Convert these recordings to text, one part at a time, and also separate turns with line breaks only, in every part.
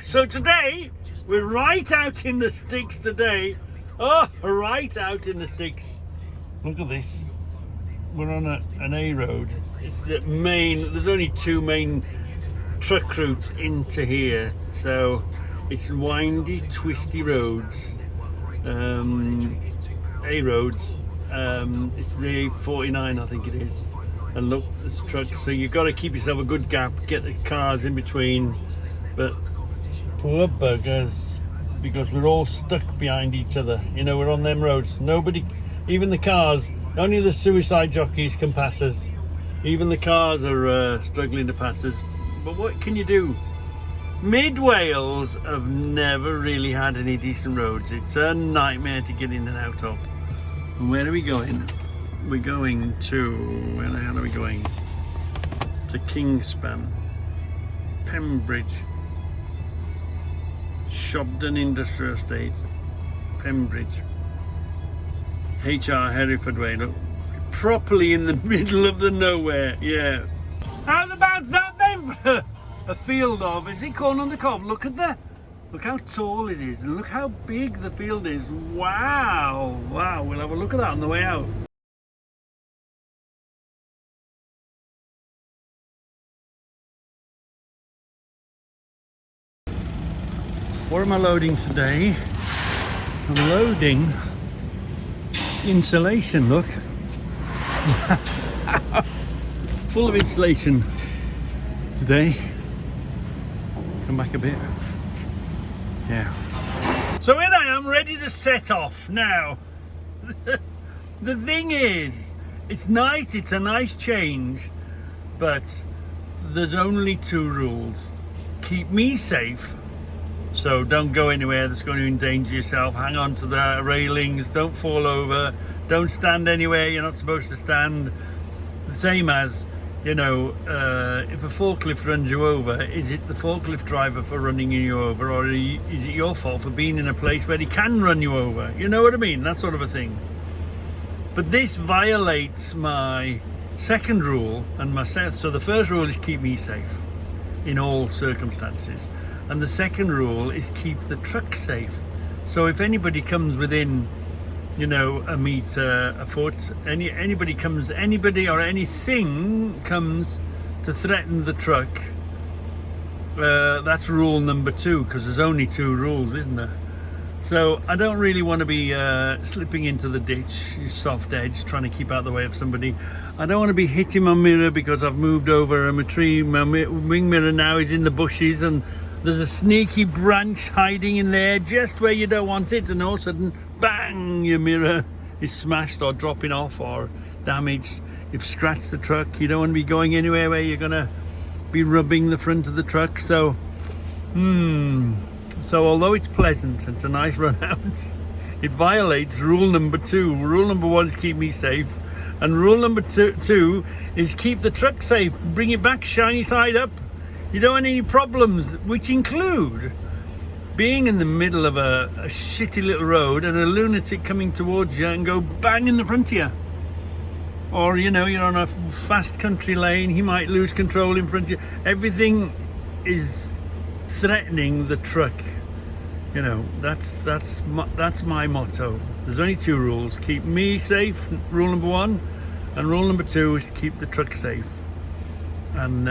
So today, we're right out in the sticks today. Oh, right out in the sticks. Look at this. We're on an A road. It's the main, there's only two main truck routes into here. So it's windy, twisty roads. A roads. It's the A49, I think it is. And look, this truck. So you've got to keep yourself a good gap, get the cars in between. But poor buggers, because we're all stuck behind each other. You know, we're on them roads. Nobody, even the cars, only the suicide jockeys can pass us. Even the cars are struggling to pass us. But what can you do? Mid Wales have never really had any decent roads. It's a nightmare to get in and out of. And where are we going? We're going to, where the hell are we going? To Kingspan, Pembridge, Shobden Industrial Estate, Pembridge, HR Hereford Way. Look, properly in the middle of the nowhere. Yeah. How's about that then? A field of, is it corn on the cob? Look at that. Look how tall it is and look how big the field is. Wow. Wow. We'll have a look at that on the way out. What am I loading today? I'm loading insulation, look. Full of insulation today. Come back a bit. Yeah. So here I am, ready to set off now. The thing is, it's nice, it's a nice change, but there's only two rules. Keep me safe. So don't go anywhere that's going to endanger yourself. Hang on to the railings, don't fall over, don't stand anywhere you're not supposed to stand. The same as, you know, if a forklift runs you over, is it the forklift driver for running you over, or is it your fault for being in a place where he can run you over? You know what I mean? That sort of a thing. But this violates my second rule and my so the first rule is keep me safe in all circumstances. And the second rule is keep the truck safe. So if anybody comes within, you know, a meter, a foot, anybody or anything comes to threaten the truck, that's rule number 2, because there's only 2 rules, isn't there? So I don't really want to be slipping into the ditch, soft edge, trying to keep out the way of somebody. I don't want to be hitting my mirror because I've moved over a tree. My wing mirror now is in the bushes and there's a sneaky branch hiding in there just where you don't want it, and all of a sudden, bang, your mirror is smashed or dropping off or damaged. You've scratched the truck. You don't want to be going anywhere where you're going to be rubbing the front of the truck. So, so although it's pleasant, it's a nice run out, it violates rule number 2. Rule number 1 is keep me safe. And rule number two is keep the truck safe. Bring it back shiny side up. You don't want any problems, which include being in the middle of a shitty little road and a lunatic coming towards you and go bang in the front of you. Or, you know, you're on a fast country lane, he might lose control in front of you. Everything is threatening the truck. You know, that's my motto. There's only 2 rules. Keep me safe, rule number 1, and rule number 2 is keep the truck safe. And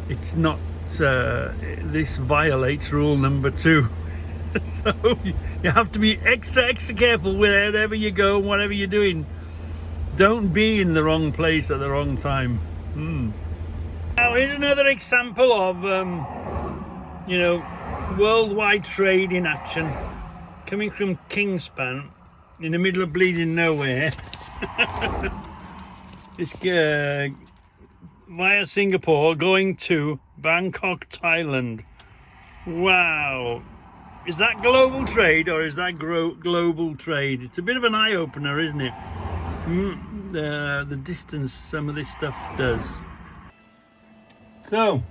it's not, this violates rule number 2. So you have to be extra careful wherever you go and whatever you're doing. Don't be in the wrong place at the wrong time. Now here's another example of, you know, worldwide trade in action. Coming from Kingspan, in the middle of bleeding nowhere. It's via Singapore going to Bangkok, Thailand. Wow. Is that global trade or is that global trade? It's a bit of an eye-opener, isn't it? The distance some of this stuff does. So,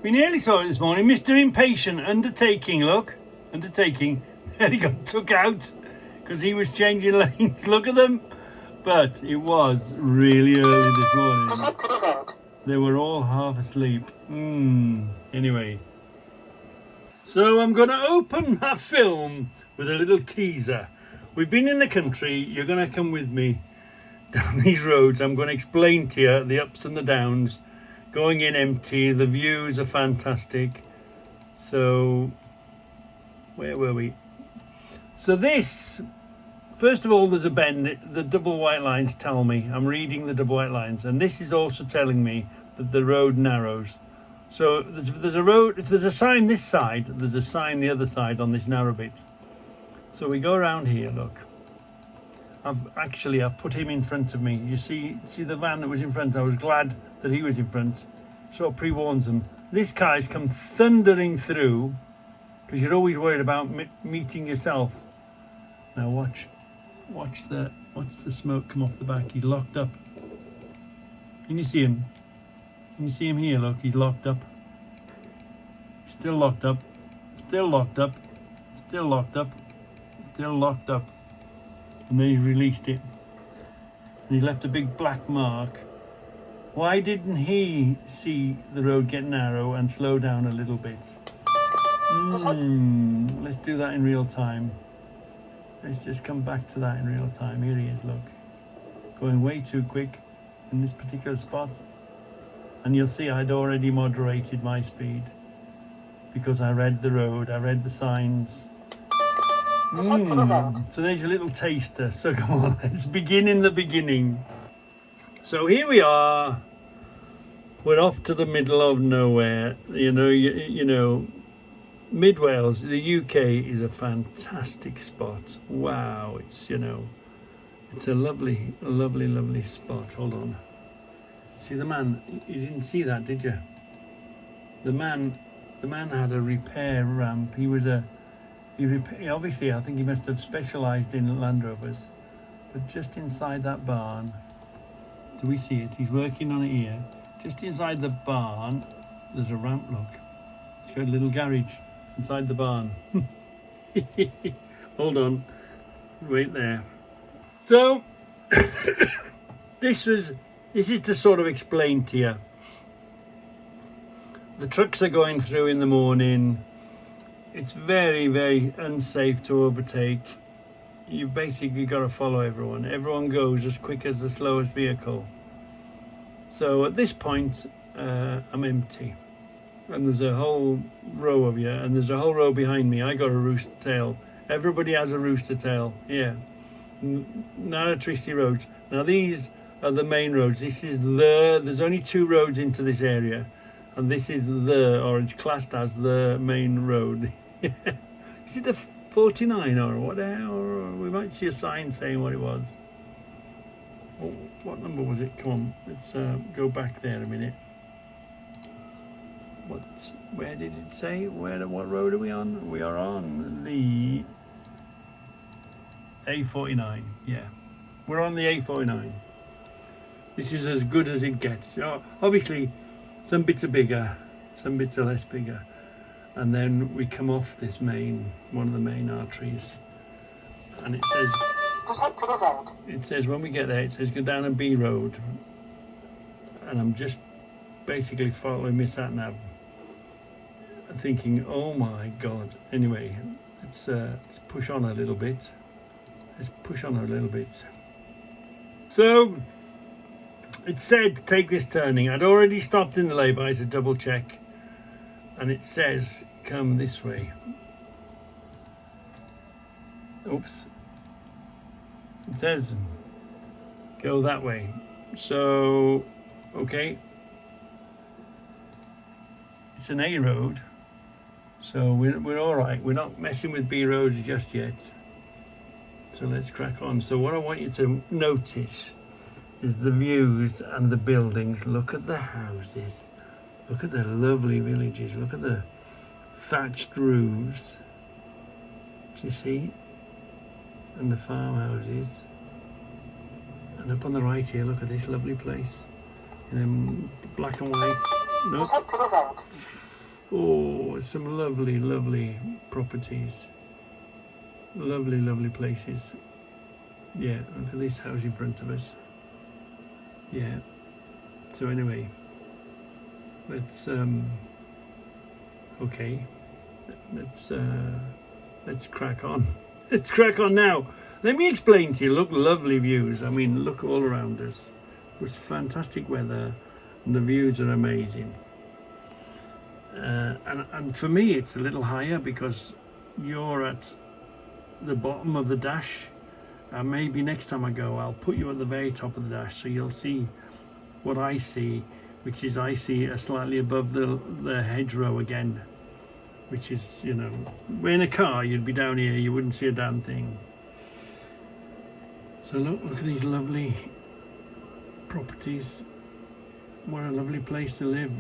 we nearly saw it this morning. Mr. Impatient, undertaking, look. Undertaking. And he got took out because he was changing lanes. Look at them. But it was really early this morning. They were all half asleep. Anyway, So I'm going to open my film with a little teaser. We've been in the country. You're going to come with me down these roads. I'm going to explain to you the ups and the downs. Going in empty. The views are fantastic. So, where were we? So this, first of all, there's a bend. The double white lines tell me. I'm reading the double white lines. And this is also telling me that the road narrows. So there's a road, if there's a sign this side, there's a sign the other side on this narrow bit. So we go around here, look. I've put him in front of me. You see the van that was in front? I was glad that he was in front. Sort of pre-warns them. This car's come thundering through, because you're always worried about meeting yourself. Now watch the smoke come off the back. He's locked up. Can you see him? Can you see him here? Look, he's locked up. Still locked up. Still locked up. Still locked up. Still locked up. And then he's released it. And he left a big black mark. Why didn't he see the road get narrow and slow down a little bit? Let's do that in real time. Let's just come back to that in real time. Here he is, look. Going way too quick in this particular spot. And you'll see I'd already moderated my speed because I read the road, I read the signs. So there's your little taster. So come on, let's begin in the beginning. So here we are. We're off to the middle of nowhere. You know, Mid Wales, the UK is a fantastic spot. Wow, it's it's a lovely, lovely, lovely spot. Hold on. See the man, you didn't see that, did you? The man had a repair ramp. Obviously, I think he must have specialised in Land Rovers. But just inside that barn, do we see it? He's working on it here. Just inside the barn, there's a ramp, look. It's got a little garage inside the barn. Hold on, wait there. So, this is to sort of explain to you. The trucks are going through in the morning. It's very, very unsafe to overtake. You've basically got to follow everyone. Everyone goes as quick as the slowest vehicle. So at this point, I'm empty. And there's a whole row of you, and there's a whole row behind me. I got a rooster tail. Everybody has a rooster tail, yeah. Narrow, twisty roads. Now these are the main roads. There's only 2 roads into this area, and this is or it's classed as the main road. Is it a 49 or what? Or we might see a sign saying what it was. Oh, what number was it? Come on, let's go back there a minute. Where did it say? What road are we on? We are on the A49. Yeah, we're on the A49. This is as good as it gets. Obviously, some bits are bigger, some bits are less bigger. And then we come off this one of the main arteries. And it says when we get there, it says go down a B road. And I'm just basically following my sat nav, thinking, oh my God. Anyway, let's push on a little bit. So, it said take this turning. I'd already stopped in the lay-by to double check, and it says come this way. Oops. It says go that way. So, okay. It's an A road, so we're all right. We're not messing with B roads just yet. So let's crack on. So what I want you to notice is the views and the buildings. Look at the houses. Look at the lovely villages. Look at the thatched roofs. Do you see? And the farmhouses. And up on the right here, look at this lovely place. And then black and white. No. Oh, some lovely, lovely properties. Lovely, lovely places. Yeah, look at this house in front of us. Yeah. So anyway, let's okay. let's crack on. Let's crack on now. Let me explain to you. Look, lovely views. I mean, look all around us. It's fantastic weather, and the views are amazing. And for me, it's a little higher because you're at the bottom of the dash. And maybe next time I go, I'll put you at the very top of the dash, so you'll see what I see, which is I see a slightly above the hedgerow again, which is, you know, in a car you'd be down here, you wouldn't see a damn thing. So look at these lovely properties. What a lovely place to live.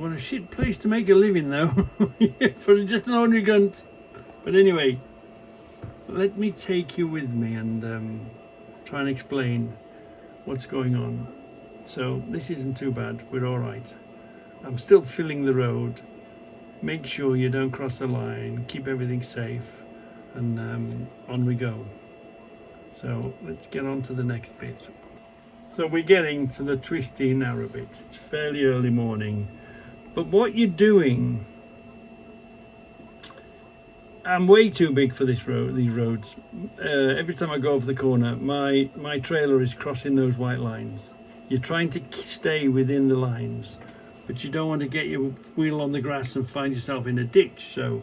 What a shit place to make a living though, for just an ordinary gunt. But anyway, let me take you with me and try and explain what's going on. So this isn't too bad, we're all right. I'm still filling the road. Make sure you don't cross the line, keep everything safe, and on we go. So let's get on to the next bit. So we're getting to the twisty narrow bit. It's fairly early morning, but what you're doing, I'm way too big for this road. These roads. Every time I go over the corner, my trailer is crossing those white lines. You're trying to stay within the lines, but you don't want to get your wheel on the grass and find yourself in a ditch. So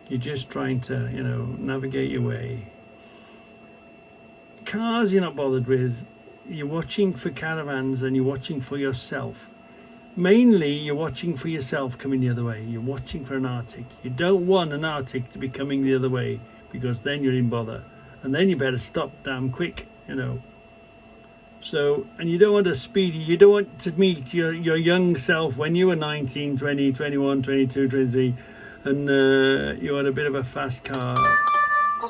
you're just trying to, you know, navigate your way. Cars you're not bothered with. You're watching for caravans and you're watching for yourself. Mainly you're watching for yourself coming the other way. You're watching for an Arctic. You don't want an Arctic to be coming the other way, because then you're in bother, and then you better stop damn quick, you know. So, and you don't want to speed, you don't want to meet your young self when you were 19, 20, 21, 22, 23, and you had a bit of a fast car,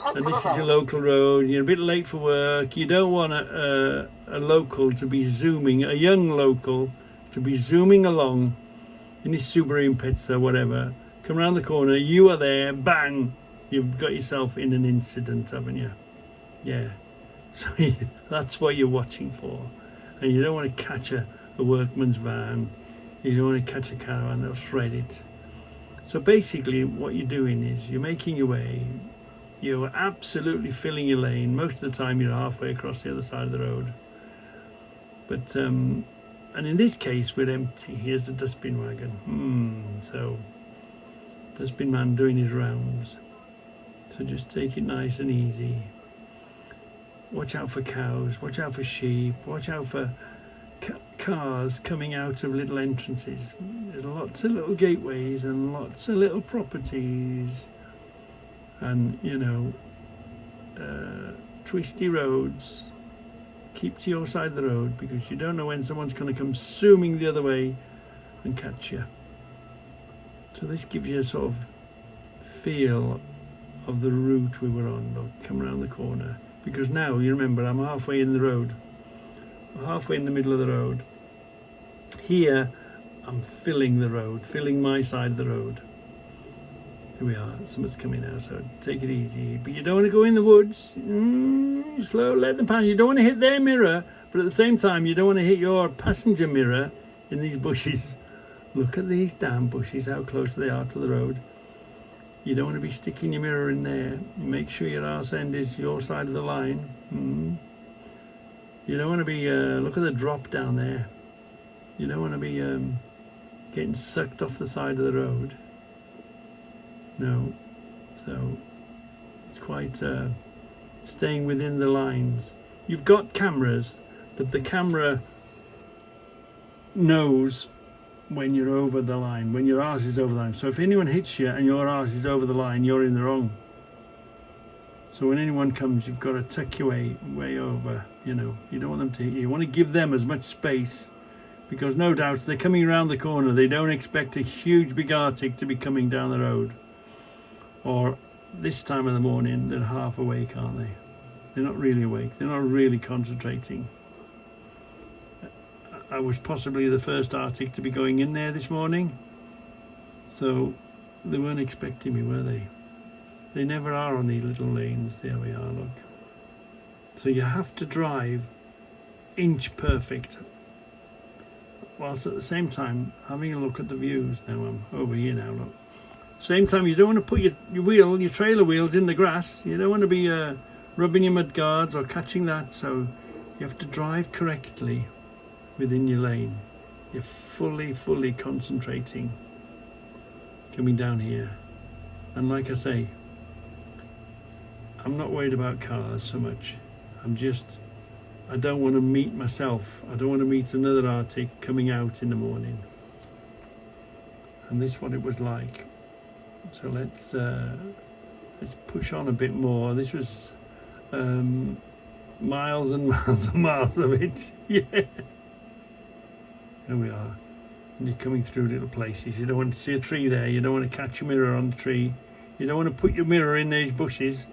and this is your local road, you're a bit late for work. You don't want a local to be zooming, a young local to be zooming along in his Subaru Impreza, whatever, come around the corner, you are there, bang, you've got yourself in an incident, haven't you? Yeah. So that's what you're watching for. And you don't want to catch a workman's van. You don't want to catch a caravan that'll shred it. So basically what you're doing is you're making your way. You're absolutely filling your lane. Most of the time you're halfway across the other side of the road. But, and in this case we're empty. Here's the dustbin wagon. So dustbin man doing his rounds. So just take it nice and easy. Watch out for cows, watch out for sheep, watch out for cars coming out of little entrances. There's lots of little gateways and lots of little properties, and you know, twisty roads. Keep to your side of the road, because you don't know when someone's going to come zooming the other way and catch you. So this gives you a sort of feel of the route we were on. Look, come around the corner. Because now, you remember, I'm halfway in the road. I'm halfway in the middle of the road. Here, I'm filling the road, filling my side of the road. Here we are, someone's coming now, so take it easy. But you don't want to go in the woods. Slow, let them pass. You don't want to hit their mirror, but at the same time, you don't want to hit your passenger mirror in these bushes. Look at these damn bushes, how close they are to the road. You don't want to be sticking your mirror in there. Make sure your arse end is your side of the line. You don't want to be, look at the drop down there. You don't want to be getting sucked off the side of the road. No. So it's quite staying within the lines. You've got cameras, but the camera knows when you're over the line, when your arse is over the line. So if anyone hits you and your arse is over the line, you're in the wrong. So when anyone comes, you've got to tuck your way over, you know. You don't want them to hit you. You want to give them as much space, because no doubt they're coming around the corner. They don't expect a huge big Arctic to be coming down the road. Or this time of the morning, they're half awake, aren't they? They're not really awake. They're not really concentrating. I was possibly the first Arctic to be going in there this morning, so they weren't expecting me, were they? They never are on these little lanes. There we are, look. So you have to drive inch perfect, whilst at the same time having a look at the views. Now I'm over here now, look. Same time, you don't want to put your trailer wheels in the grass. You don't want to be rubbing your mud guards or catching that. So you have to drive correctly within your lane. You're fully concentrating coming down here. And like I say, I'm not worried about cars so much. I don't want to meet myself. I don't want to meet another Arctic coming out in the morning. And this is what it was like. So let's push on a bit more. This was miles and miles and miles of it. Yeah. Here we are. And you're coming through little places. You don't want to see a tree there. You don't want to catch your mirror on the tree. You don't want to put your mirror in these bushes.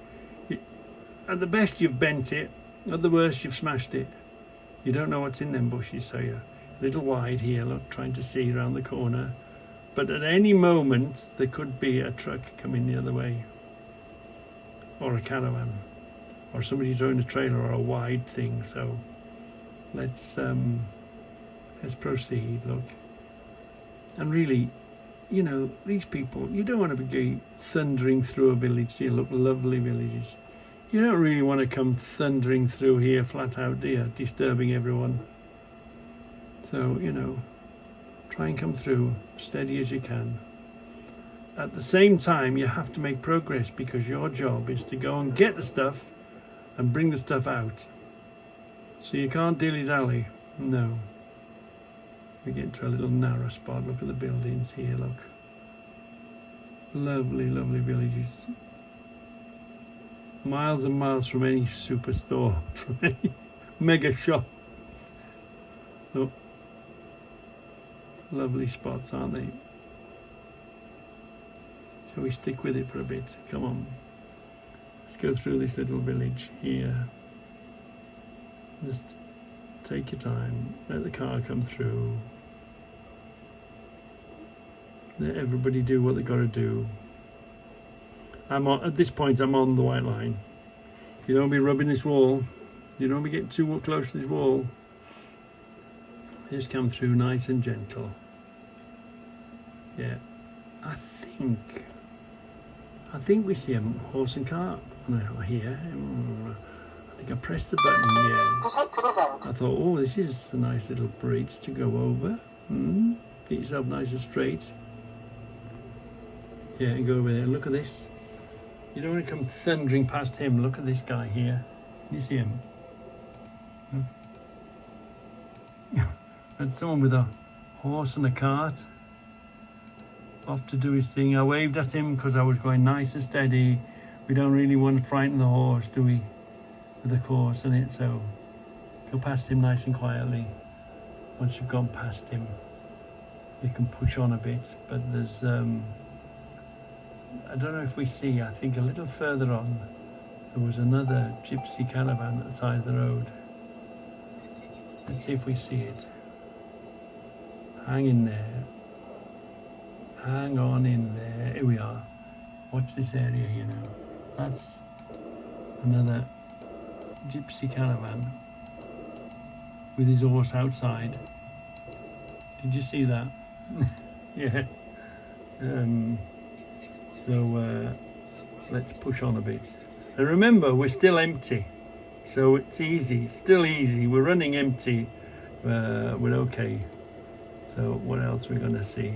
At the best, you've bent it. At the worst, you've smashed it. You don't know what's in them bushes, so you're a little wide here, look, trying to see around the corner. But at any moment, there could be a truck coming the other way, or a caravan, or somebody throwing a trailer or a wide thing. So let's proceed, look. And really, you know, these people, you don't want to be thundering through a village. You look, lovely villages. You don't really want to come thundering through here flat out, do you? Disturbing everyone. So, you know, try and come through steady as you can. At the same time, you have to make progress, because your job is to go and get the stuff and bring the stuff out. So you can't dilly-dally. No. We get to a little narrow spot. Look at the buildings here, look. Lovely, lovely villages. Miles and miles from any superstore, from any mega shop. Oh, lovely spots, aren't they? Shall we stick with it for a bit? Come on. Let's go through this little village here. Just take your time. Let the car come through. Let everybody do what they got to do. At this point, I'm on the white line. You don't want to be rubbing this wall. You don't want to be getting too close to this wall. Just come through nice and gentle. Yeah. I think we see a horse and cart. No, here. I think I pressed the button, yeah. I thought, oh, this is a nice little bridge to go over. Get yourself nice and straight. Yeah, and go over there. Look at this. You don't want to come thundering past him. Look at this guy here. You see him? And someone with a horse and a cart off to do his thing. I waved at him because I was going nice and steady. We don't really want to frighten the horse, do we? With the course in it. So go past him nice and quietly. Once you've gone past him, you can push on a bit. But there's I don't know if we see, I think a little further on, there was another gypsy caravan at the side of the road. Let's see if we see it. Hang in there. Hang on in there. Here we are. Watch this area here now. That's another gypsy caravan with his horse outside. Did you see that? Yeah. So let's push on a bit. And remember, we're still empty. So it's easy, still easy. We're running empty. We're okay. So what else we're going to see?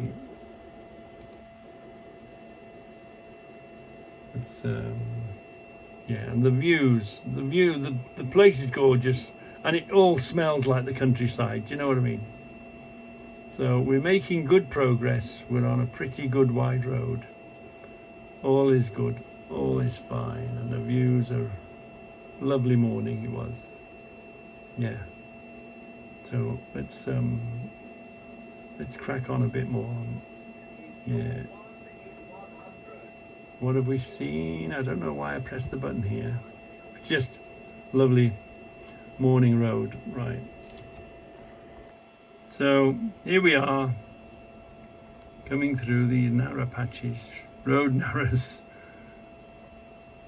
It's yeah, and the views, the place is gorgeous, and it all smells like the countryside. Do you know what I mean? So we're making good progress. We're on a pretty good wide road. All is good, all is fine, and the views are lovely. Morning it was. Yeah. So let's crack on a bit more. Yeah. What have we seen? I don't know why I pressed the button here. It's just lovely morning road, right? So here we are, coming through these narrow patches, road narrows.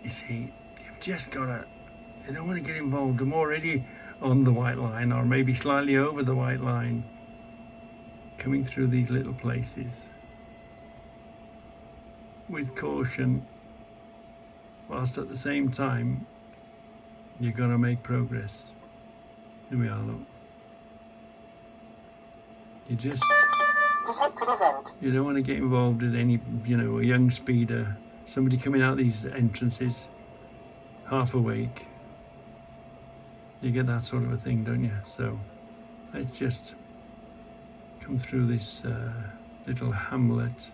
You see, you've just got to, you don't want to get involved. I'm already on the white line, or maybe slightly over the white line, coming through these little places. with caution, whilst at the same time you've got to make progress. Here we are, look. You don't want to get involved with any, a young speeder, somebody coming out these entrances half awake. You get that sort of a thing, don't you? So let's just come through this little hamlet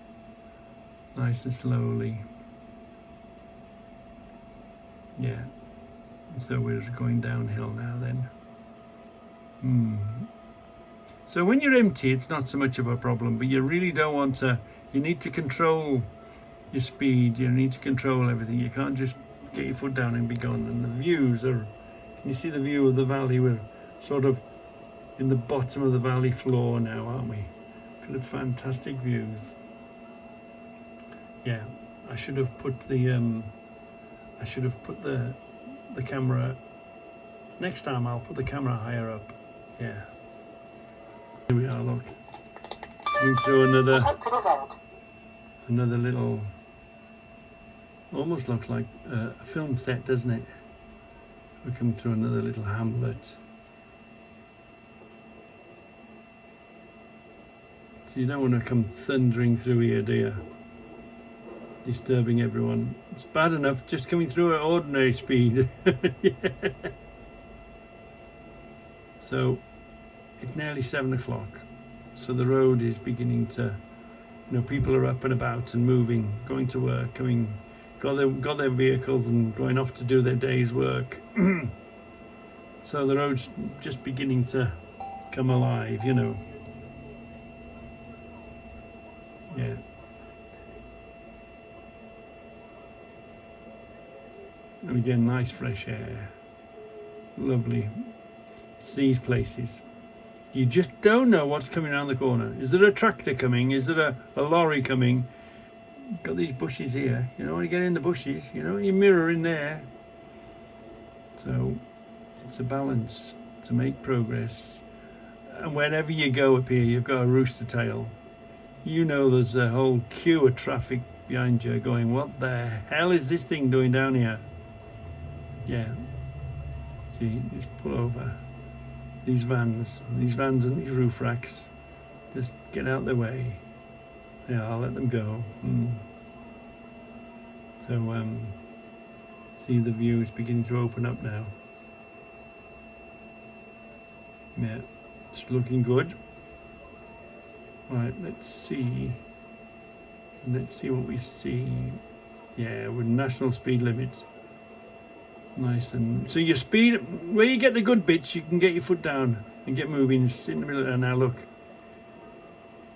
nice and slowly. Yeah, so we're going downhill now then. So when you're empty, it's not so much of a problem, but you really don't want to, you need to control your speed, you need to control everything. You can't just get your foot down and be gone. And the views are, can you see the view of the valley? We're sort of in the bottom of the valley floor now, aren't we? Got fantastic views. Yeah, I should have put the camera, next time I'll put the camera higher up. Yeah. Here we are, look. Coming through another little, almost looks like a film set, doesn't it? We're coming through another little hamlet. So you don't want to come thundering through here, do you? Disturbing everyone. It's bad enough just coming through at ordinary speed. Yeah. So it's nearly 7 o'clock. So the road is beginning to, people are up and about and moving, going to work, got their vehicles and going off to do their day's work. So the road's just beginning to come alive, Yeah. And again, nice fresh air. Lovely. It's these places. You just don't know what's coming around the corner. Is there a tractor coming? Is there a lorry coming? Got these bushes here. When you get in the bushes, your mirror in there. So it's a balance to make progress. And wherever you go up here, you've got a rooster tail. There's a whole queue of traffic behind you going, what the hell is this thing doing down here? Yeah. See, just pull over. These vans and these roof racks, just get out their way. Yeah, I'll let them go. So, see the view is beginning to open up now. Yeah, it's looking good. Right, let's see what we see. Yeah, with national speed limits. Nice. And so your speed, where you get the good bits, you can get your foot down and get moving. Sit in the middle of there now. Look,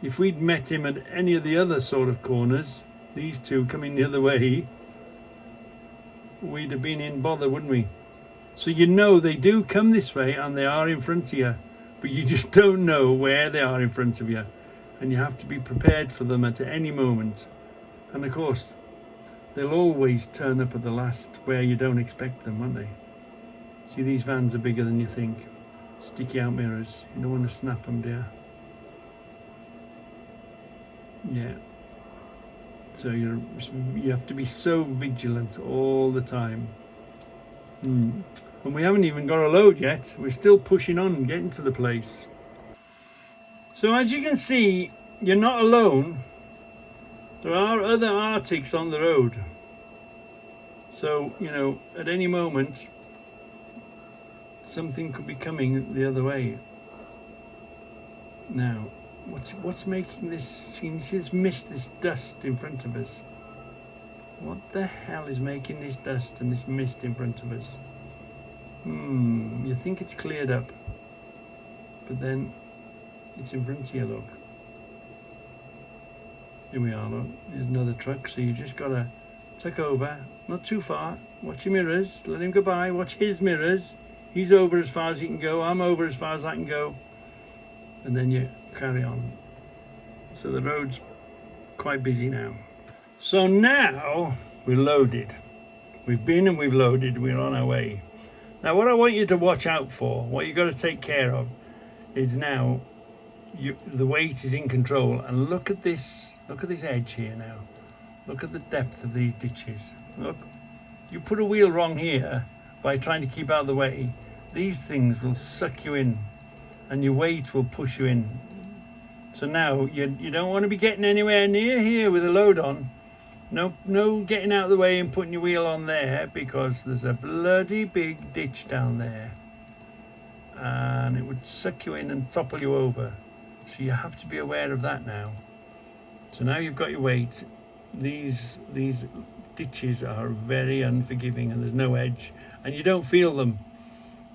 if we'd met him at any of the other sort of corners, these two coming the other way, we'd have been in bother, wouldn't we? So they do come this way and they are in front of you, but you just don't know where they are in front of you, and you have to be prepared for them at any moment. And of course, they'll always turn up at the last where you don't expect them, won't they? See, these vans are bigger than you think. Sticky out mirrors. You don't want to snap them, do you? Yeah. So you have to be so vigilant all the time. And we haven't even got a load yet. We're still pushing on and getting to the place. So as you can see, you're not alone. There are other Arctics on the road. So, at any moment, something could be coming the other way. Now, what's making this, you see this mist, this dust in front of us? What the hell is making this dust and this mist in front of us? You think it's cleared up, but then it's in front of you, look. Here we are, look, there's another truck, so you just gotta tuck over, not too far, watch your mirrors, let him go by, watch his mirrors, he's over as far as he can go, I'm over as far as I can go, and then you carry on. So the road's quite busy now. So now we're loaded. We've been and we've loaded, we're on our way. Now what I want you to watch out for, what you've got to take care of, is now the weight is in control, and look at this edge here now. Look at the depth of these ditches. Look, you put a wheel wrong here by trying to keep out of the way, these things will suck you in and your weight will push you in. So now you don't want to be getting anywhere near here with a load on. No getting out of the way and putting your wheel on there, because there's a bloody big ditch down there and it would suck you in and topple you over. So you have to be aware of that now. So now you've got your weight. These ditches are very unforgiving and there's no edge and you don't feel them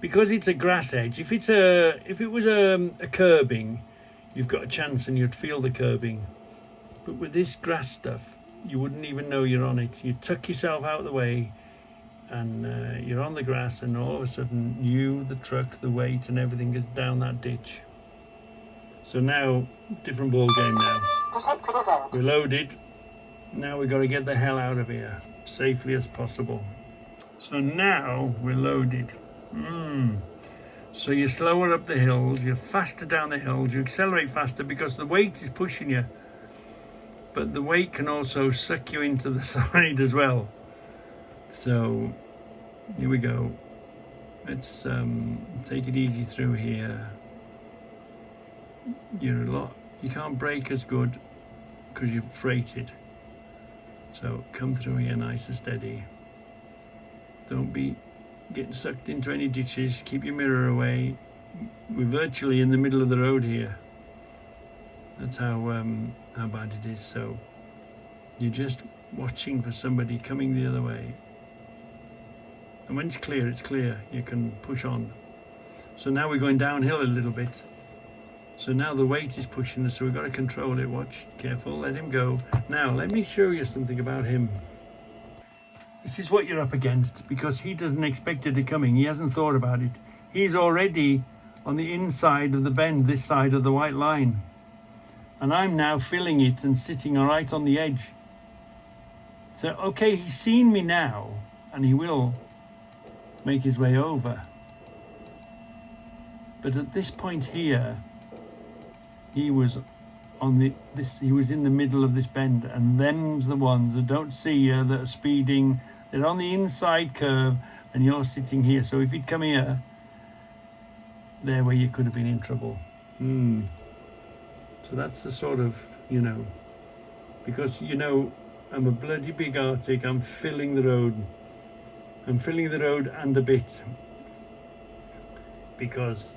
because it's a grass edge. If it was a curbing, you've got a chance and you'd feel the curbing. But with this grass stuff, you wouldn't even know you're on it. You tuck yourself out of the way and you're on the grass, and all of a sudden you, the truck, the weight and everything is down that ditch. So now, different ball game now. We're loaded. Now we've got to get the hell out of here safely as possible. So now we're loaded. So you're slower up the hills, you're faster down the hills, you accelerate faster because the weight is pushing you. But the weight can also suck you into the side as well. So here we go. Let's take it easy through here. You can't brake as good because you're freighted. So come through here nice and steady. Don't be getting sucked into any ditches. Keep your mirror away. We're virtually in the middle of the road here. That's how bad it is. So you're just watching for somebody coming the other way. And when it's clear, you can push on. So now we're going downhill a little bit. So now the weight is pushing us, so we've got to control it. Watch, careful, let him go. Now, let me show you something about him. This is what you're up against, because he doesn't expect it coming. He hasn't thought about it. He's already on the inside of the bend, this side of the white line. And I'm now filling it and sitting right on the edge. So, okay, he's seen me now, and he will make his way over. But at this point here, he was he was in the middle of this bend, and them's the ones that don't see you, that are speeding. They're on the inside curve, and you're sitting here. So if he'd come here, there where you could have been in trouble. So that's the sort of, because, I'm a bloody big Arctic. I'm filling the road. I'm filling the road and a bit, because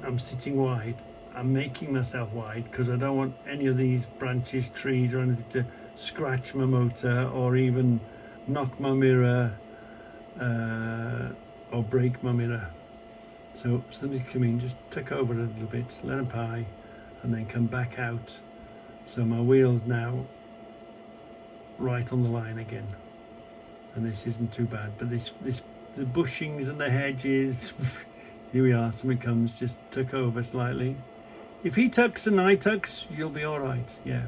I'm sitting wide. I'm making myself wide because I don't want any of these branches, trees or anything to scratch my motor or even knock my mirror or break my mirror. So somebody come in, just tuck over a little bit, let them pie, and then come back out. So my wheel's now right on the line again. And this isn't too bad, but the bushings and the hedges, here we are, somebody comes, just tuck over slightly. If he tucks and I tucks, you'll be all right, yeah.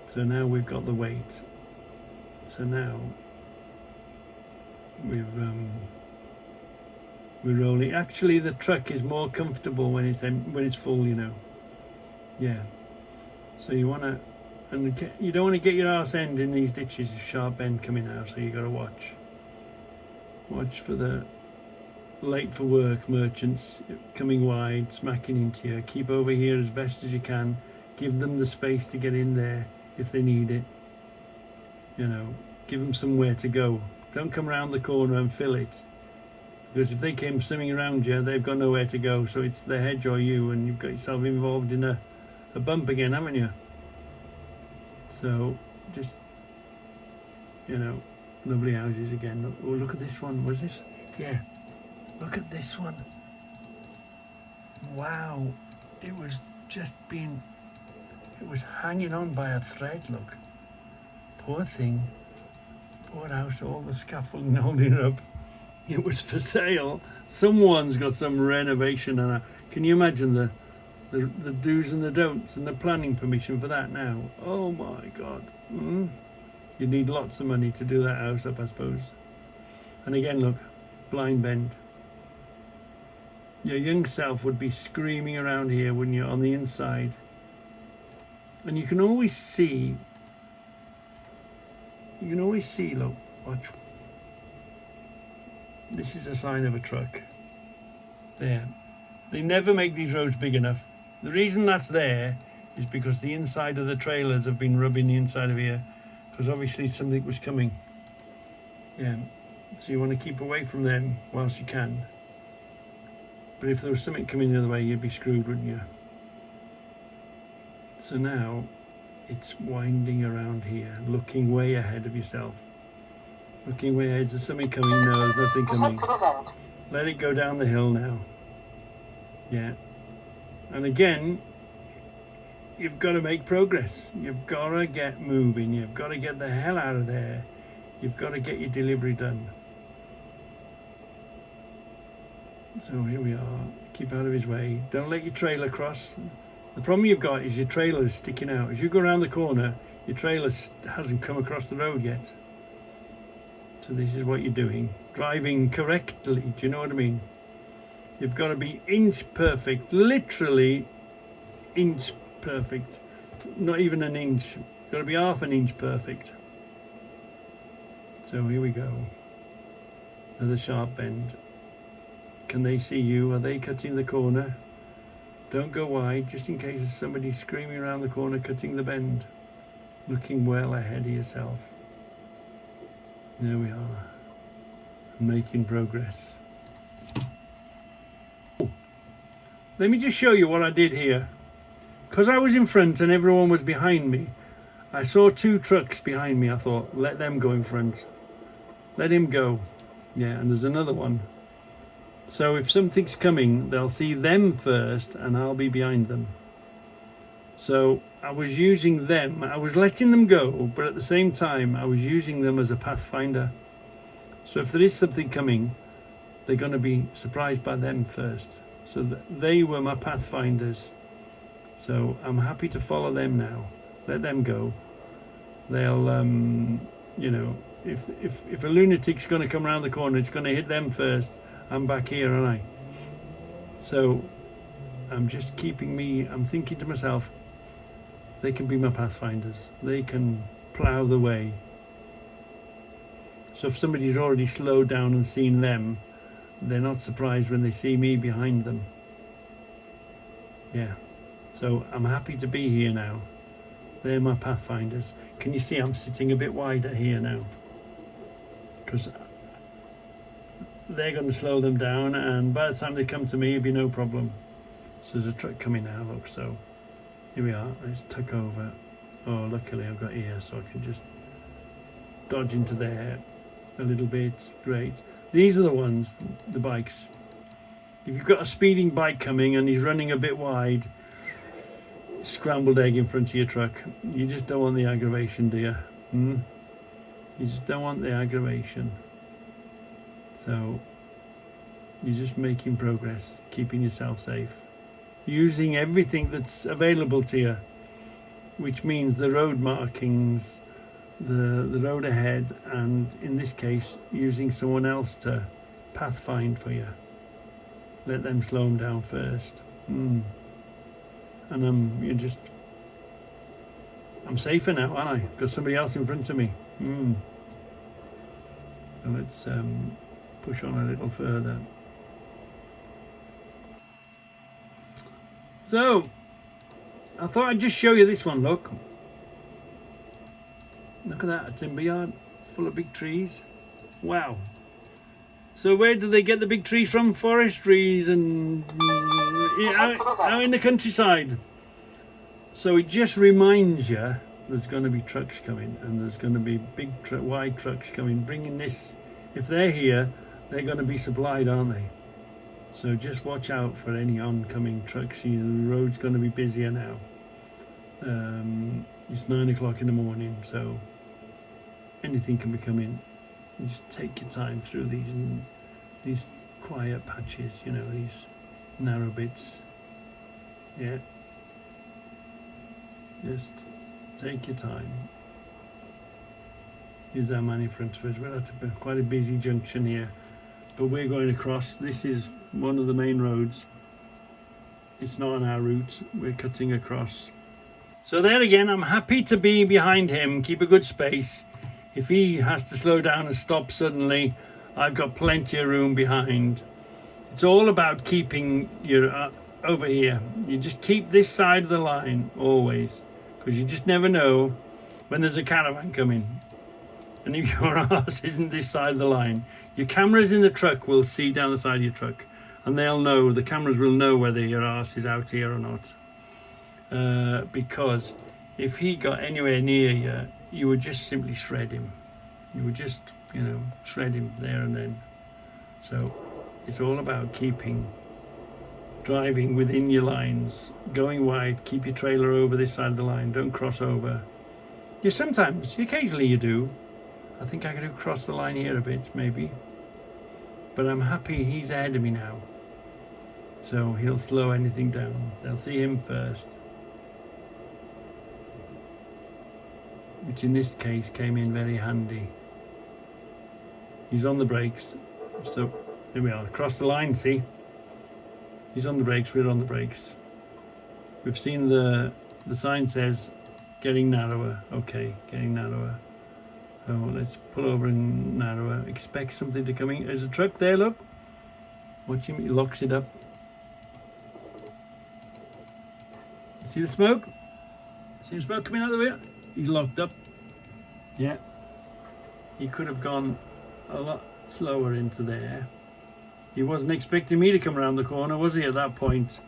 So now we've got the weight. So now we're rolling. Actually, the truck is more comfortable when it's full, Yeah. So you want to, and you don't want to get your arse end in these ditches, a sharp end coming out. So you got to watch. Watch for the late for work merchants coming wide, smacking into you. Keep over here as best as you can. Give them the space to get in there if they need it. Give them somewhere to go. Don't come around the corner and fill it, because if they came swimming around you, they've got nowhere to go. So it's the hedge or you, and you've got yourself involved in a bump again, haven't you? So just, lovely houses again. Oh, look at this one. Was this? Yeah. Look at this one. Wow. It was hanging on by a thread, look. Poor thing. Poor house, all the scaffolding holding it up. It was for sale. Someone's got some renovation, and can you imagine the do's and the don'ts and the planning permission for that now? Oh my God. You'd need lots of money to do that house up, I suppose. And again, look, blind bend. Your young self would be screaming around here when you're on the inside. And you can always see You can always see, look, watch. This is a sign of a truck. There. They never make these roads big enough. The reason that's there is because the inside of the trailers have been rubbing the inside of here, because obviously something was coming. Yeah. So you want to keep away from them whilst you can. But if there was something coming the other way, you'd be screwed, wouldn't you? So now it's winding around here, looking way ahead of yourself. Looking way ahead. Is there something coming? No, there's nothing coming. Let it go down the hill now. Yeah. And again, you've got to make progress. You've got to get moving. You've got to get the hell out of there. You've got to get your delivery done. So here we are. Keep out of his way. Don't let your trailer cross. The problem you've got is your trailer is sticking out. As you go around the corner, your trailer hasn't come across the road yet. So this is what you're doing. Driving correctly. Do you know what I mean? You've got to be inch perfect. Literally inch perfect. Not even an inch. You've got to be half an inch perfect. So here we go. Another sharp bend. Can they see you? Are they cutting the corner? Don't go wide, just in case there's somebody screaming around the corner, cutting the bend. Looking well ahead of yourself. There we are. Making progress. Oh, let me just show you what I did here. Because I was in front and everyone was behind me, I saw two trucks behind me. I thought, let them go in front. Let him go. Yeah, and there's another one. So if something's coming, they'll see them first and I'll be behind them. So I was using them, I was letting them go, but at the same time I was using them as a pathfinder. So if there is something coming, they're going to be surprised by them first. So they were my pathfinders. So I'm happy to follow them now. Let them go. They'll, you know, if a lunatic's going to come around the corner, it's going to hit them first. I'm back here, aren't I? So I'm just I'm thinking to myself, they can be my pathfinders. They can plough the way. So if somebody's already slowed down and seen them, they're not surprised when they see me behind them. Yeah. So I'm happy to be here now. They're my pathfinders. Can you see I'm sitting a bit wider here now? Because they're going to slow them down, and by the time they come to me, it'll be no problem. So there's a truck coming now, look. So here we are. Let's tuck over. Oh, luckily I've got here, so I can just dodge into there a little bit. Great. These are the ones, the bikes. If you've got a speeding bike coming and he's running a bit wide, scrambled egg in front of your truck, you just don't want the aggravation, do you? You just don't want the aggravation. So you're just making progress, keeping yourself safe, using everything that's available to you, which means the road markings, the road ahead, and in this case using someone else to pathfind for you. Let them slow them down first. And I'm safer now, aren't I? Got somebody else in front of me. So let's push on a little further. So I thought I'd just show you this one. Look at that, a timber yard full of big trees. Wow. So where do they get the big trees from? Forestries and out in the countryside. So it just reminds you there's going to be trucks coming, and there's going to be big wide trucks coming, bringing this. If they're here, they're going to be supplied, aren't they? So just watch out for any oncoming trucks. You know, the road's going to be busier now. It's 9 o'clock in the morning, so anything can be coming. You just take your time through these quiet patches, you know, these narrow bits. Yeah. Just take your time. Here's our man in front of us. We're at quite a busy junction here, but we're going across. This is one of the main roads. It's not on our route. We're cutting across. So there again, I'm happy to be behind him, keep a good space. If he has to slow down and stop suddenly, I've got plenty of room behind. It's all about keeping your over here. You just keep this side of the line always, because you just never know when there's a caravan coming. And if your arse isn't this side of the line, your cameras in the truck will see down the side of your truck, and they'll know, the cameras will know whether your arse is out here or not. Because if he got anywhere near you, you would just simply shred him. You would just, shred him there and then. So it's all about driving within your lines, going wide, keep your trailer over this side of the line, don't cross over. Occasionally you do. I think I could cross the line here a bit, maybe. But I'm happy he's ahead of me now. So he'll slow anything down. They'll see him first. Which in this case came in very handy. He's on the brakes. So here we are, across the line, see? He's on the brakes, we're on the brakes. We've seen the sign says getting narrower. Okay, getting narrower. So let's pull over and narrower. Expect something to come in. There's a truck there, look. Watch him, he locks it up. See the smoke? See the smoke coming out of the way? He's locked up. Yeah. He could have gone a lot slower into there. He wasn't expecting me to come around the corner, was he, at that point?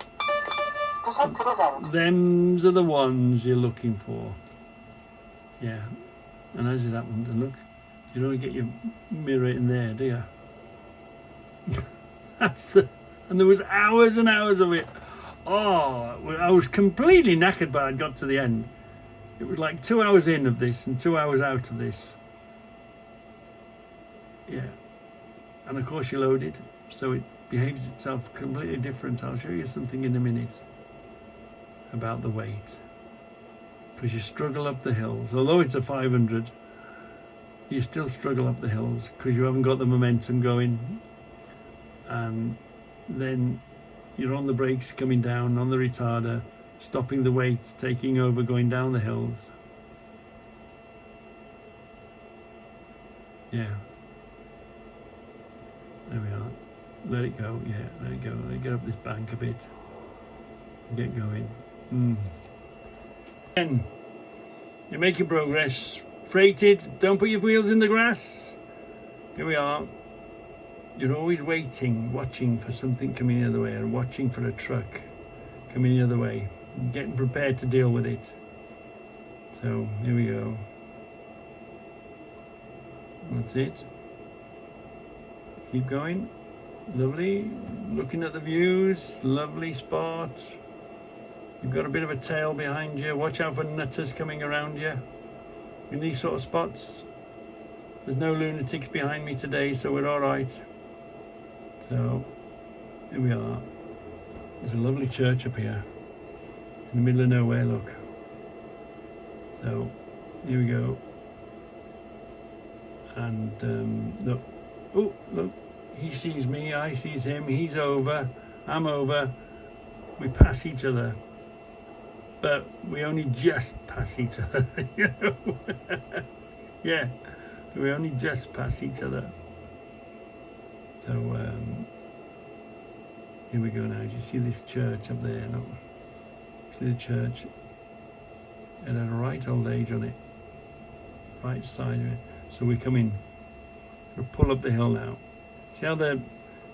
Them's are the ones you're looking for. Yeah. And as it happened, and look, you don't get your mirror in there, do you? And there was hours and hours of it. Oh, I was completely knackered by I got to the end. It was like 2 hours in of this and 2 hours out of this. Yeah. And of course you loaded, so it behaves itself completely different. I'll show you something in a minute about the weight. Because you struggle up the hills. Although it's a 500, you still struggle up the hills because you haven't got the momentum going. And then you're on the brakes coming down, on the retarder, stopping the weight, taking over, going down the hills. Yeah. There we are. Let it go. Yeah, let it go. Let it get up this bank a bit. Get going. Then you're making progress. Freighted. Don't put your wheels in the grass. Here we are. You're always waiting, watching for something coming the other way, and watching for a truck coming the other way, getting prepared to deal with it. So here we go. That's it. Keep going. Lovely. Looking at the views. Lovely spot. You've got a bit of a tail behind you. Watch out for nutters coming around you in these sort of spots. There's no lunatics behind me today, so we're all right. So here we are. There's a lovely church up here in the middle of nowhere, look. So here we go. And look. Oh, look. He sees me, I sees him. He's over, I'm over. We pass each other. But we only just pass each other, you know. Yeah, we only just pass each other. So here we go now. Do you see this church up there? No, see the church? It had a right old age on it, right side of it. So we come in. We'll pull up the hill now. See how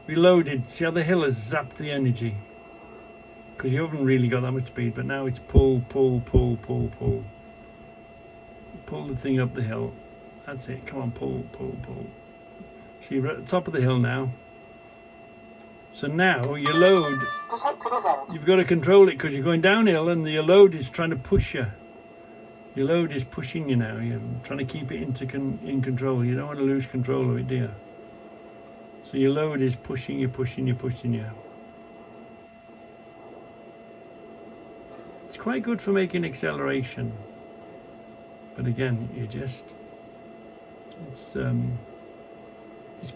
we loaded? See how the hill has zapped the energy? Because you haven't really got that much speed, but now it's pull, pull, pull, pull, pull. Pull the thing up the hill. That's it. Come on, pull, pull, pull. So you're at the top of the hill now. So now your load, you've got to control it because you're going downhill and your load is trying to push you. Your load is pushing you now. You're trying to keep it in control. You don't want to lose control of it, do you? So your load is pushing you, pushing you, pushing you. It's quite good for making acceleration. But again, it's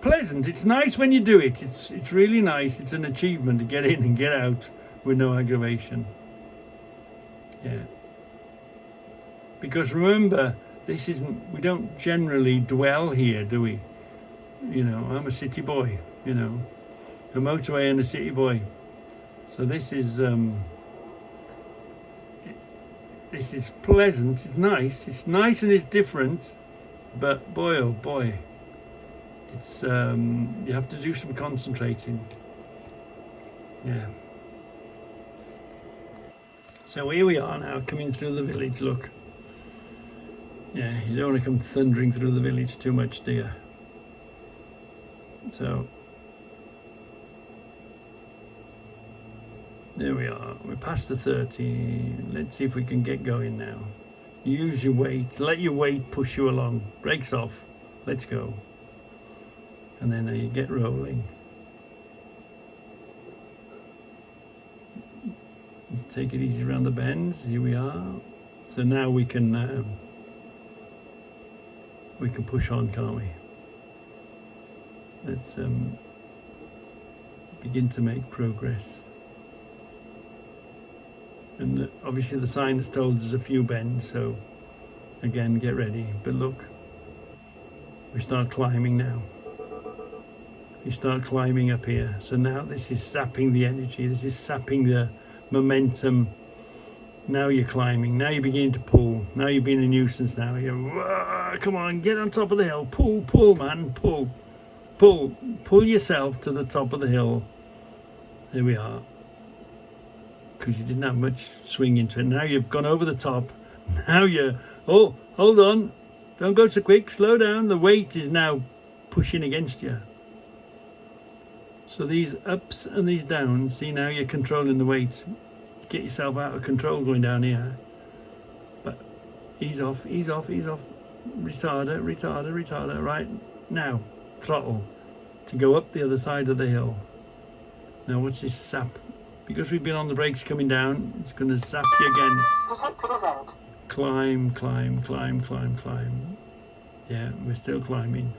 pleasant. It's nice when you do it. It's really nice. It's an achievement to get in and get out with no aggravation. Yeah. Because remember, this isn't, we don't generally dwell here, do we? You know, I'm a city boy, you know, a motorway and a city boy. So this is pleasant, it's nice and it's different, but boy oh boy, it's you have to do some concentrating. Yeah. So here we are now, coming through the village. Look, yeah, you don't want to come thundering through the village too much, do you? So there we are, we're past the 30. Let's see if we can get going now. Use your weight, let your weight push you along. Brakes off, let's go. And then you get rolling. Take it easy around the bends. Here we are. So now we can push on, can't we? Let's begin to make progress. And obviously the sign has told us a few bends, so again, get ready. But look, we start climbing now. We start climbing up here. So now this is sapping the energy, this is sapping the momentum. Now you're climbing, now you're beginning to pull, now you're being a nuisance now. You're, come on, get on top of the hill, pull man, pull yourself to the top of the hill. There we are. Because you didn't have much swing into it. Now you've gone over the top. Now you're, oh, hold on, don't go so quick, slow down. The weight is now pushing against you. So these ups and these downs, see, now you're controlling the weight. You get yourself out of control going down here. But ease off, retarder, right? Now, throttle to go up the other side of the hill. Now watch this sap. Because we've been on the brakes coming down, it's going to zap you again. Climb. Yeah, we're still climbing.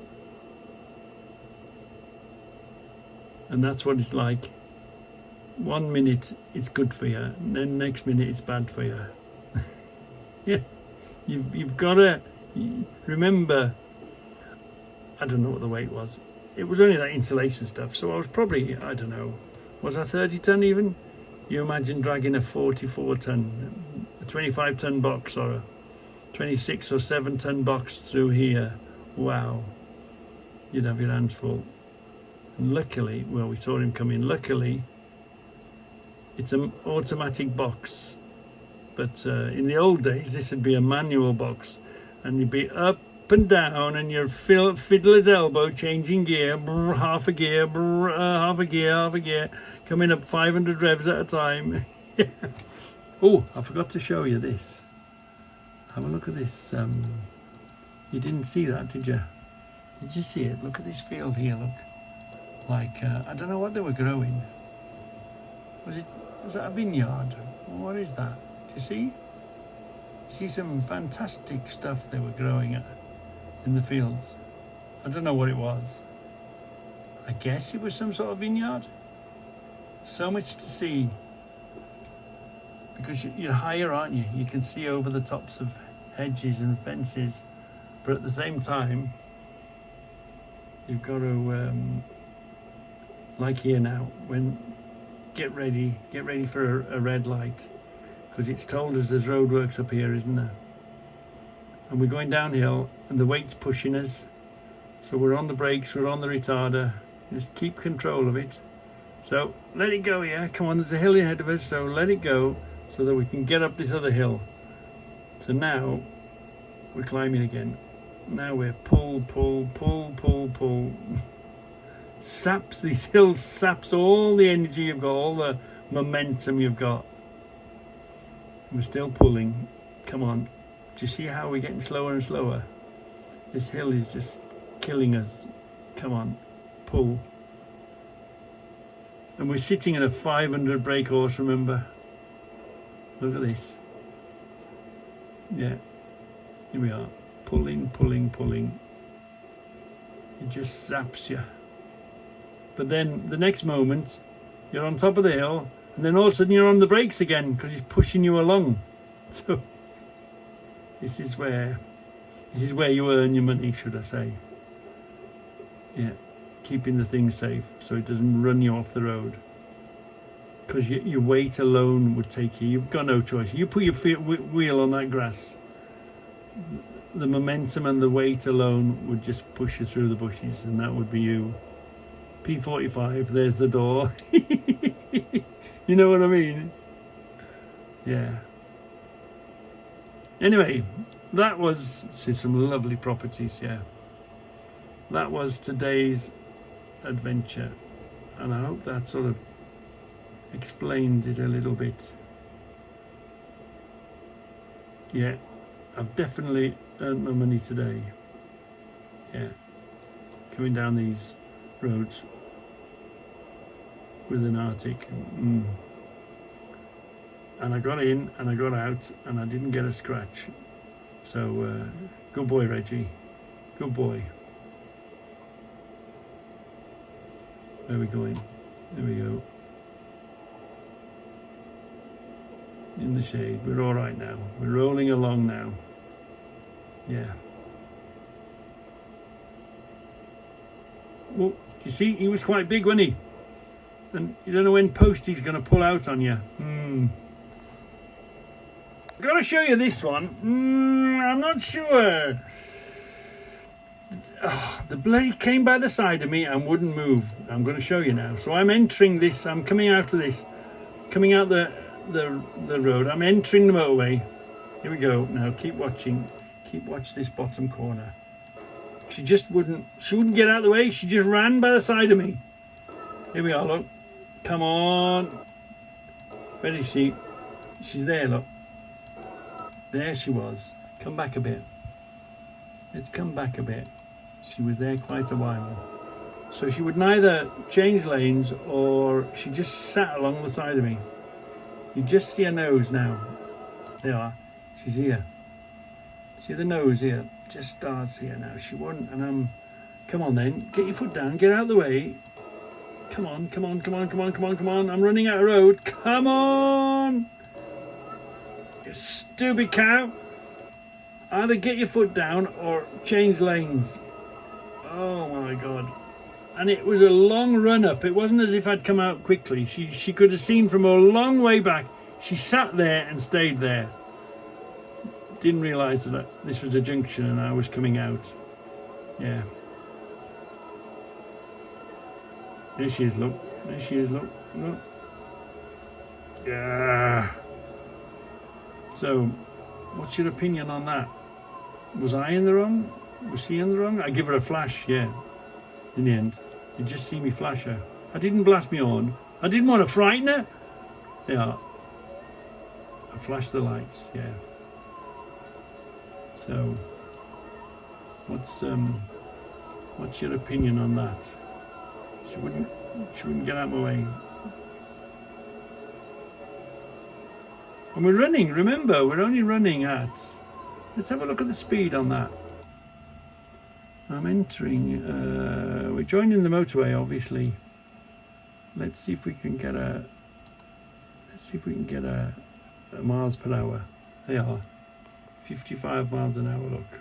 And that's what it's like. 1 minute it's good for you, and then next minute it's bad for you. Yeah, you've got to remember. I don't know what the weight was. It was only that insulation stuff, so I was probably, I don't know, was I 30 ton even? You imagine dragging a 44 ton, a 25 ton box, or a 26 or 7 ton box through here. Wow, you'd have your hands full. And luckily, well, we saw him come in. Luckily, it's an automatic box. But in the old days, this would be a manual box, and you'd be up and down, and your fiddler's elbow changing gear, brr, half a gear, brr, half a gear, coming up 500 revs at a time. Oh, I forgot to show you this. Have a look at this. You didn't see that, did you? Did you see it? Look at this field here. Look. Like, I don't know what they were growing. Was that a vineyard? What is that? Do you see? See some fantastic stuff they were growing in the fields. I don't know what it was. I guess it was some sort of vineyard. So much to see. Because you're higher, aren't you? You can see over the tops of hedges and fences. But at the same time, you've got to... like here now, when get ready for a red light, because it's told us there's roadworks up here, isn't there? And we're going downhill and the weight's pushing us, so we're on the brakes, we're on the retarder. Just keep control of it. So let it go here. Come on, there's a hill ahead of us, so let it go so that we can get up this other hill. So now we're climbing again. Now we're pull. Saps these hills, saps all the energy you've got, all the momentum you've got. We're still pulling. Come on. Do you see how we're getting slower and slower? This hill is just killing us. Come on, pull. And we're sitting in a 500 brake horse, remember? Look at this. Yeah, here we are. Pulling. It just zaps you. But then the next moment, you're on top of the hill, and then all of a sudden you're on the brakes again because he's pushing you along. So this is where This is where you earn your money, should I say. Yeah, keeping the thing safe so it doesn't run you off the road. Because your weight alone would take you. You've got no choice. You put your wheel on that grass, the momentum and the weight alone would just push you through the bushes, and that would be you. P45, there's the door. You know what I mean? Yeah. Anyway, that was, see, some lovely properties, yeah. That was today's adventure, and I hope that sort of explained it a little bit. Yeah, I've definitely earned my money today. Yeah, coming down these roads with an Arctic. And I got in and I got out and I didn't get a scratch. So good boy, Reggie, good boy. Where are we going? There we go. In the shade. We're all right now. We're rolling along now. Yeah. Well, you see, he was quite big, wasn't he? And you don't know when Posty's going to pull out on you. I've got to show you this one. I'm not sure. Oh, the blade came by the side of me and wouldn't move. I'm going to show you now. So I'm entering this. I'm coming out of this. Coming out the road. I'm entering the motorway. Here we go. Now keep watching. Watch this bottom corner. She wouldn't get out of the way. She just ran by the side of me. Here we are, look. Come on. Where is she? She's there, look. There she was. Come back a bit. Let's come back a bit. She was there quite a while. So she would neither change lanes or she just sat along the side of me. You just see her nose now. There you are. She's here. See the nose here? Just starts here now. She won't, and I'm... Come on then. Get your foot down. Get out of the way. Come on, come on, come on, come on, come on, come on. I'm running out of road. Come on! You stupid cow. Either get your foot down or change lanes. Oh my God. And it was a long run up. It wasn't as if I'd come out quickly. She could have seen from a long way back. She sat there and stayed there. Didn't realise that this was a junction and I was coming out. Yeah. There she is, look. There she is, look. Look. Yeah. So, what's your opinion on that? Was I in the wrong? Was she in the wrong? I give her a flash, yeah. In the end. You just see me flash her. I didn't blast me on. I didn't want to frighten her. Yeah. I flashed the lights, yeah. So, what's your opinion on that? She wouldn't get out of my way. And we're running, remember, we're only running at... Let's have a look at the speed on that. I'm entering, we're joining the motorway, obviously. Let's see if we can get a miles per hour. They are 55 miles an hour, look.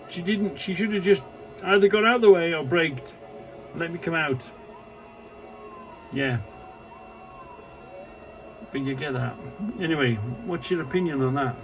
She should have just either got out of the way or braked. Let me come out. Yeah. But you get that. Anyway, what's your opinion on that?